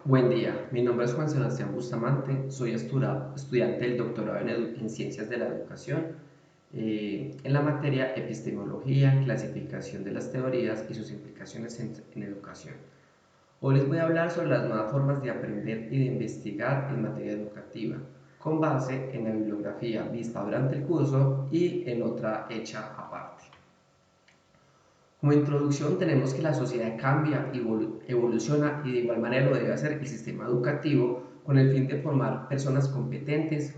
Buen día, mi nombre es Juan Sebastián Bustamante, soy estudiante del doctorado en Ciencias de la Educación, en la materia Epistemología, clasificación de las teorías y sus implicaciones en educación. Hoy les voy a hablar sobre las nuevas formas de aprender y de investigar en materia educativa, con base en la bibliografía vista durante el curso y en otra hecha aparte. Como introducción tenemos que la sociedad cambia y evoluciona y de igual manera lo debe hacer el sistema educativo con el fin de formar personas competentes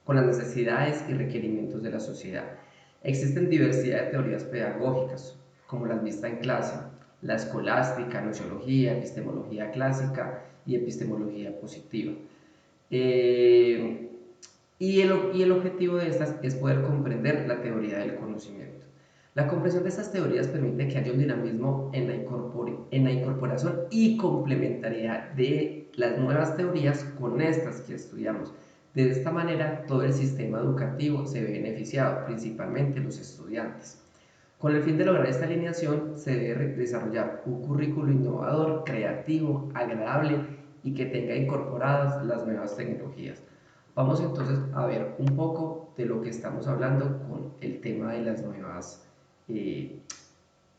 con las necesidades y requerimientos de la sociedad. Existen diversidad de teorías pedagógicas, como las vistas en clase, la escolástica, nociología, epistemología clásica y epistemología positiva. Eh, y el objetivo de estas es poder comprender la teoría del conocimiento. La comprensión de estas teorías permite que haya un dinamismo en la incorporación y complementariedad de las nuevas teorías con estas que estudiamos. De esta manera, todo el sistema educativo se ve beneficiado, principalmente los estudiantes. Con el fin de lograr esta alineación, se debe desarrollar un currículo innovador, creativo, agradable y que tenga incorporadas las nuevas tecnologías. Vamos entonces a ver un poco de lo que estamos hablando con el tema de eh,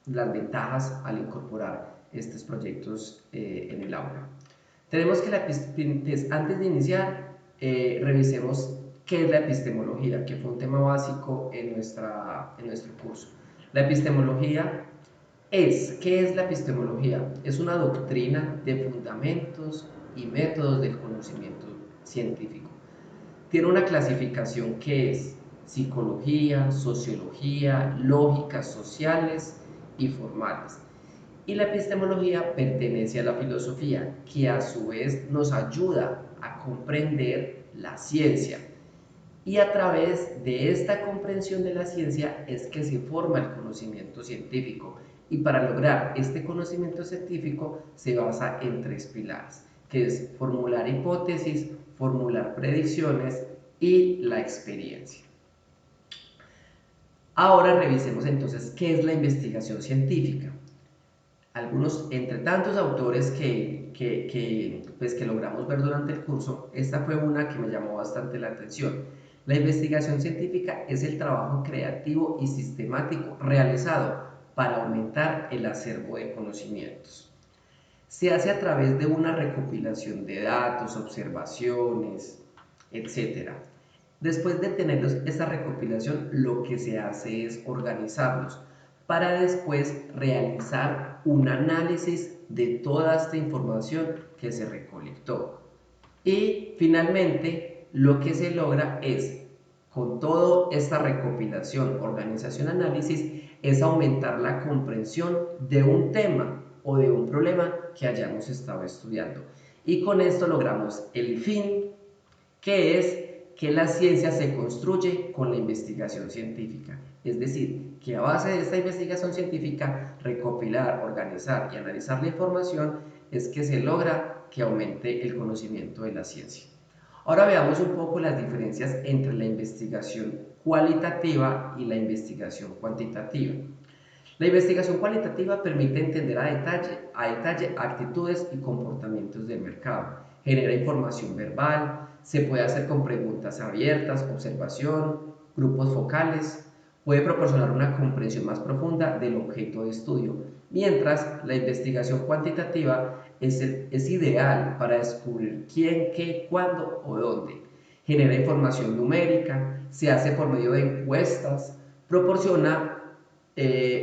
las ventajas al incorporar estos proyectos en el aula. Tenemos que antes de iniciar, revisemos qué es la epistemología, que fue un tema básico en nuestro curso. La epistemología ¿qué es la epistemología? Es una doctrina de fundamentos y métodos del conocimiento científico. Tiene una clasificación que es psicología, sociología, lógicas sociales y formales. Y la epistemología pertenece a la filosofía, que a su vez nos ayuda a comprender la ciencia. Y a través de esta comprensión de la ciencia es que se forma el conocimiento científico. Y para lograr este conocimiento científico se basa en tres pilares, que es formular hipótesis, formular predicciones y la experiencia. Ahora revisemos entonces qué es la investigación científica. Entre tantos autores que logramos ver durante el curso, esta fue una que me llamó bastante la atención. La investigación científica es el trabajo creativo y sistemático realizado para aumentar el acervo de conocimientos. Se hace a través de una recopilación de datos, observaciones, etcétera. Después de tener esta recopilación, lo que se hace es organizarlos para después realizar un análisis de toda esta información que se recolectó. Y finalmente, lo que se logra es, con toda esta recopilación, organización, análisis, es aumentar la comprensión de un tema o de un problema que hayamos estado estudiando. Y con esto logramos el fin, que es que la ciencia se construye con la investigación científica. Es decir, que a base de esta investigación científica, recopilar, organizar y analizar la información, es que se logra que aumente el conocimiento de la ciencia. Ahora veamos un poco las diferencias entre la investigación cualitativa y la investigación cuantitativa. La investigación cualitativa permite entender a detalle actitudes y comportamientos del mercado. Genera información verbal, se puede hacer con preguntas abiertas, observación, grupos focales, puede proporcionar una comprensión más profunda del objeto de estudio, mientras la investigación cuantitativa es ideal para descubrir quién, qué, cuándo o dónde. Genera información numérica, se hace por medio de encuestas, proporciona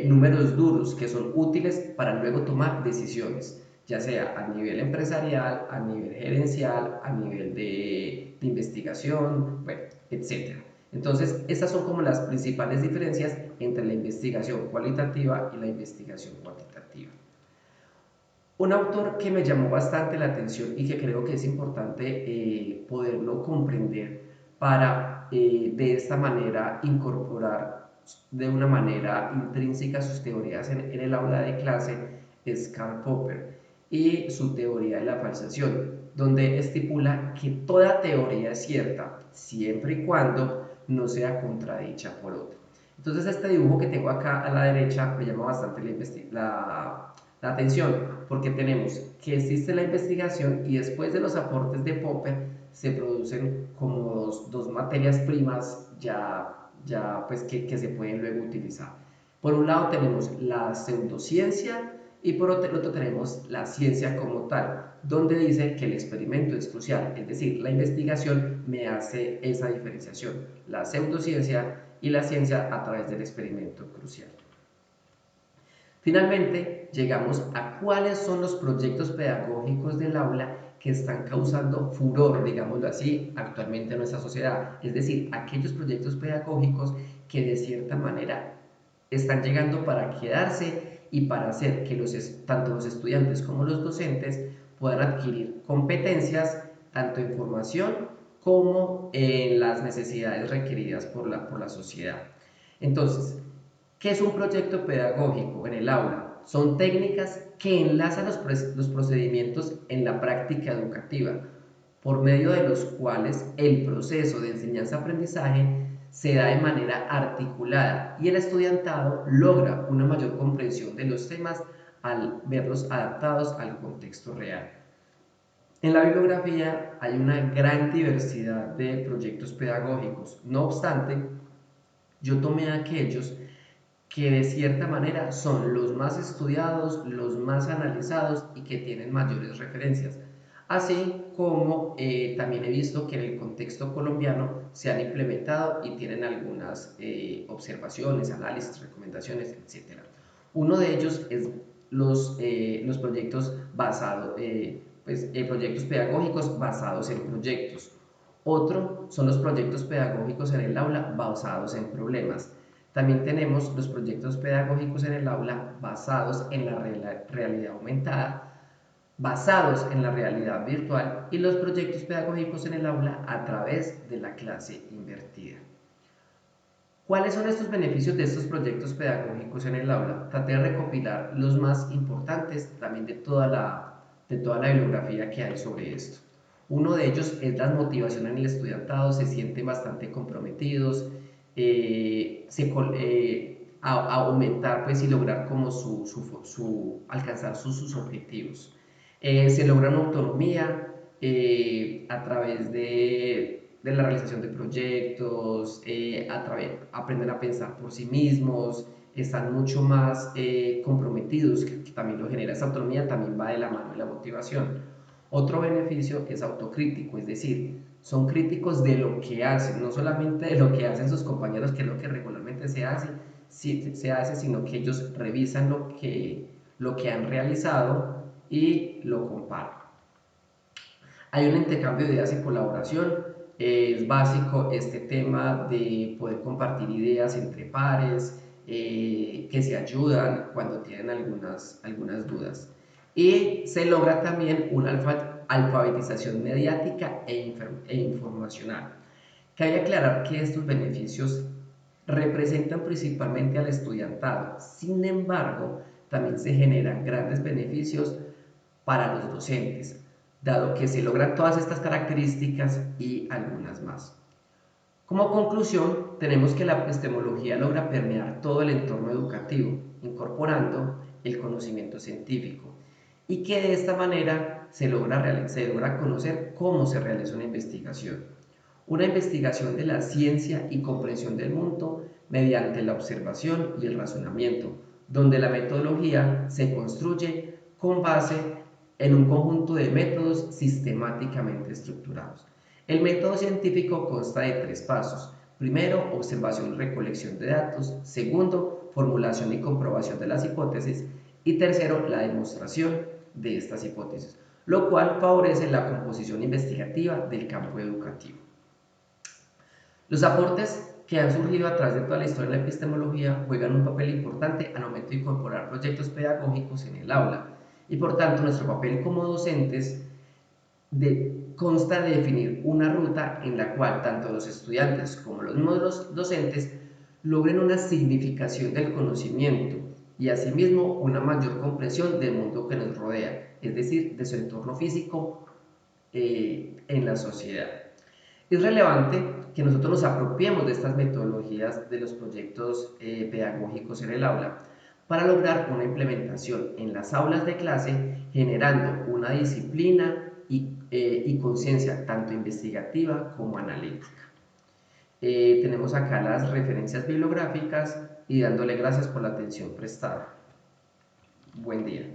números duros que son útiles para luego tomar decisiones, ya sea a nivel empresarial, a nivel gerencial, a nivel de investigación, bueno, etcétera. Entonces, estas son como las principales diferencias entre la investigación cualitativa y la investigación cuantitativa. Un autor que me llamó bastante la atención y que creo que es importante poderlo comprender para de esta manera incorporar de una manera intrínseca sus teorías en el aula de clase es Karl Popper y su teoría de la falsación, donde estipula que toda teoría es cierta siempre y cuando no sea contradicha por otra. Entonces este dibujo que tengo acá a la derecha me llama bastante la atención porque tenemos que existe la investigación y después de los aportes de Popper se producen como dos materias primas ya pues que se pueden luego utilizar. Por un lado tenemos la pseudociencia y por otro tenemos la ciencia como tal, donde dice que el experimento es crucial, es decir, la investigación me hace esa diferenciación, la pseudociencia y la ciencia a través del experimento crucial. Finalmente, llegamos a cuáles son los proyectos pedagógicos del aula que están causando furor, digámoslo así, actualmente en nuestra sociedad. Es decir, aquellos proyectos pedagógicos que de cierta manera están llegando para quedarse y para hacer que tanto los estudiantes como los docentes puedan adquirir competencias tanto en formación como en las necesidades requeridas por la sociedad. Entonces, ¿qué es un proyecto pedagógico en el aula? Son técnicas que enlazan los procedimientos en la práctica educativa, por medio de los cuales el proceso de enseñanza-aprendizaje se da de manera articulada y el estudiantado logra una mayor comprensión de los temas al verlos adaptados al contexto real. En la bibliografía hay una gran diversidad de proyectos pedagógicos. No obstante, yo tomé aquellos que de cierta manera son los más estudiados, los más analizados y que tienen mayores referencias. Así como también he visto que en el contexto colombiano se han implementado y tienen algunas observaciones, análisis, recomendaciones, etc. Uno de ellos es los proyectos proyectos pedagógicos basados en proyectos. Otro son los proyectos pedagógicos en el aula basados en problemas. También tenemos los proyectos pedagógicos en el aula basados en la realidad aumentada, basados en la realidad virtual y los proyectos pedagógicos en el aula a través de la clase invertida. ¿Cuáles son estos beneficios de estos proyectos pedagógicos en el aula? Traté de recopilar los más importantes también de toda la bibliografía que hay sobre esto. Uno de ellos es la motivación en el estudiantado, se sienten bastante comprometidos, a aumentar pues, y lograr como alcanzar sus objetivos. Se logra una autonomía a través de la realización de proyectos, aprenden a pensar por sí mismos, están mucho más comprometidos, que también lo genera esa autonomía, también va de la mano de la motivación. Otro beneficio es autocrítico, es decir, son críticos de lo que hacen, no solamente de lo que hacen sus compañeros, que es lo que regularmente se hace, sino que ellos revisan lo que han realizado y lo comparan. Hay un intercambio de ideas y colaboración. Es básico este tema de poder compartir ideas entre pares, que se ayudan cuando tienen algunas dudas. Y se logra también una alfabetización mediática e informacional. Cabe aclarar que estos beneficios representan principalmente al estudiantado. Sin embargo, también se generan grandes beneficios para los docentes, dado que se logran todas estas características y algunas más. Como conclusión, tenemos que la epistemología logra permear todo el entorno educativo, incorporando el conocimiento científico, y que de esta manera se logra conocer cómo se realiza una investigación de la ciencia y comprensión del mundo mediante la observación y el razonamiento, donde la metodología se construye con base en un conjunto de métodos sistemáticamente estructurados. El método científico consta de 3 pasos. Primero, observación y recolección de datos. Segundo, formulación y comprobación de las hipótesis. Y tercero, la demostración de estas hipótesis, lo cual favorece la composición investigativa del campo educativo. Los aportes que han surgido a través de toda la historia de la epistemología juegan un papel importante al momento de incorporar proyectos pedagógicos en el aula y por tanto nuestro papel como docentes consta de definir una ruta en la cual tanto los estudiantes como los mismos docentes logren una significación del conocimiento y asimismo una mayor comprensión del mundo que nos rodea, es decir, de su entorno físico en la sociedad. Es relevante que nosotros nos apropiemos de estas metodologías de los proyectos pedagógicos en el aula para lograr una implementación en las aulas de clase, generando una disciplina y conciencia tanto investigativa como analítica. Tenemos acá las referencias bibliográficas y dándole gracias por la atención prestada. Buen día.